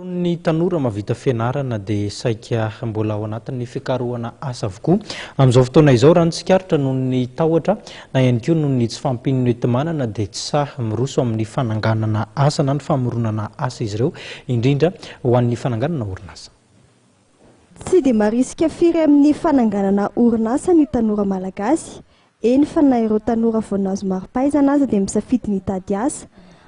Ny tanora mavita fianarana dia saika mbola ao anatin'ny fikarohana asa avokoa amin'izao fotoana izao raha ny tsikaritra noho ny tahotra na ihany koa noho ny tsy fampinoetim-manana dia tsy sahy miroso amin'ny fananganana asa na ny famoronana asa izy ireo indrindra ho an'ny fananganana orinasa. Tsy dia marisika firy amin'ny fananganana orinasa ny tanora malagasy. Eny fa na ireo tanora vao nahazo mari-pahaizana aza dia misafidy ny hitady asa.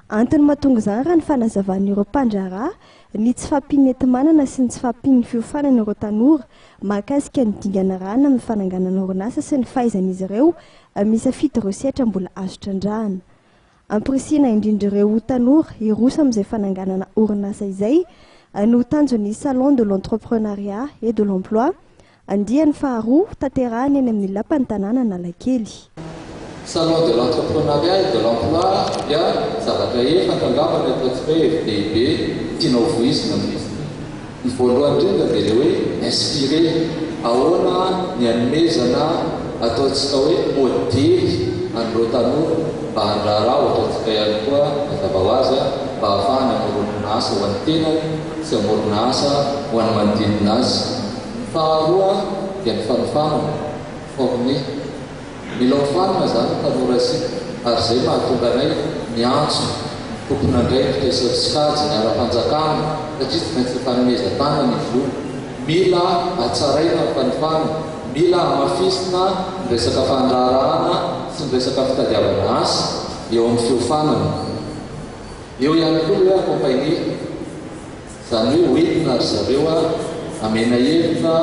Antony mahatonga izany raha ny fanazavan'ireo mpandraharaha ny tsy fampineti-manana sy ny tsy fampiny fiofanana ireo tanora mahakasika ny dingana rana amin'ny fananganana orinasa sy ny fahaizan'izy ireo misafidy ireo sehatra mbola azo trandrahana. Ampirisihana indrindra ireo tanora hiroso amin'izay fananganana orinasa izay no tanjon'ny salon de l'entrepreneuriat et de l'emploi andiany faharoa tanterahany eny amin'ny lapan'ny tanàna Analakely. Salon de l'entrepreneuriat et de l'emploi dia zavatra efa-tangavana ataontsika hoe FDIB tianao voizina izy. Ny voalohany indrindra dia ilay hoe inspiré ahoana ny hanomezana ataontsika hoe modely an'ireo tanora mba handraharaha ohatransika ihany koa mazava ho azy mba ahafahana hamorona asa ho an'ny tenany sy hamorona asa ho an'ny manodidina azy. Faharoa dia ny fanofanana former. Mila hofanina zany tanora sika ary izay mahatonga anay miantso tompona andraikitra isan-tsikajy ny ara-panjakana satria tsy maintsy fanomezan-tana ny vola. Mila hatsaraina ny fanofana, mila hamafisina ny resaka fandraharahana sy ny resaka fitadiavana asa eo amin'ny fiofanana. Eo ihany koa hoe accompagner zany hoe hoentina ary zareo amena hevitra,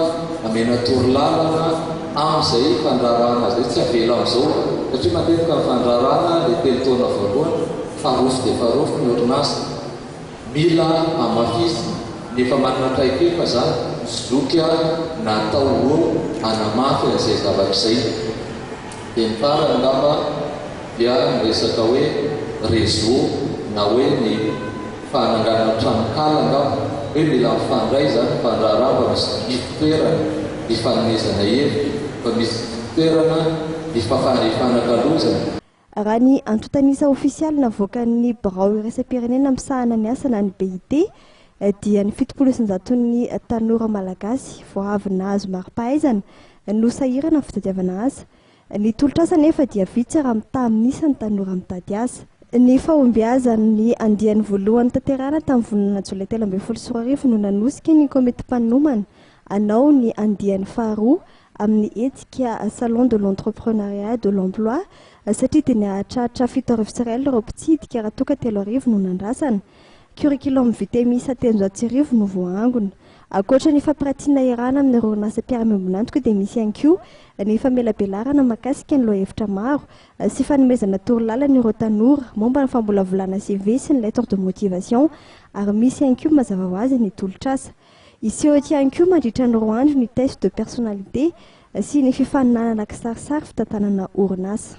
amena torolalana amin'izay fandraharahana izay tsy avela amin'izao satria matetika ny fandraharahana dia telo taona voalohany farofo dia farofo ny orinasa. Mila hamafisina nefa manana traikefa zany zoky natao ho hanamafy an'izay zavatra izay. Dia ny farany ngamba dia ny resaka hoe réseau na hoe ny fananganana tranokala ngamba hoe mila mifandray zany fandraharahana mba misy toerana hifanomezana hevitra mba misy toerana hifanankalozana. Raha ny antotanisa ofisialy navoakan'ny Birao Iraisam-pirenena misahana ny asa na ny BIT dia ny 70% tanora malagasy vao avy nahazo mari-pahaizana no sahirana ny fitadiavana asa. Ny tolotr'asa nefa dia vitsy raha mitaha amin'isa ny tanora mitady asa. Ny fahombiazan'ny andiany voalohany tanterahana tamin'ny volana Jolay 2024 no nanosika ny komety mpanomana anao ny andiany faharoa amin'ny etika salon de l'entrepreneuriat de l'emploi satria dia nihatratra 7 arivo sy iray alina ireo mpitsidika raha toa ka 3 arivo no nandrasana. Curriculum vitae miisa 300 arivo no voaangona. Ankoatra ny fampiratiana irana amin'ny orinasa mpiara-miombonantoka dia misy ihany koa ny famelabelarana mahakasika ny lohahevitra maro sy fanomezana torolalana ireo tanora momba ny fambolavolaana CV sy ny lettre de motivation ary misy ihany koa mazava ho azy ny tolotr'asa. Isehotra ihany koa mandritra ny 2 andro ny test de personnalité sy ny fifaninanana kisarisary fitantanana orinasa.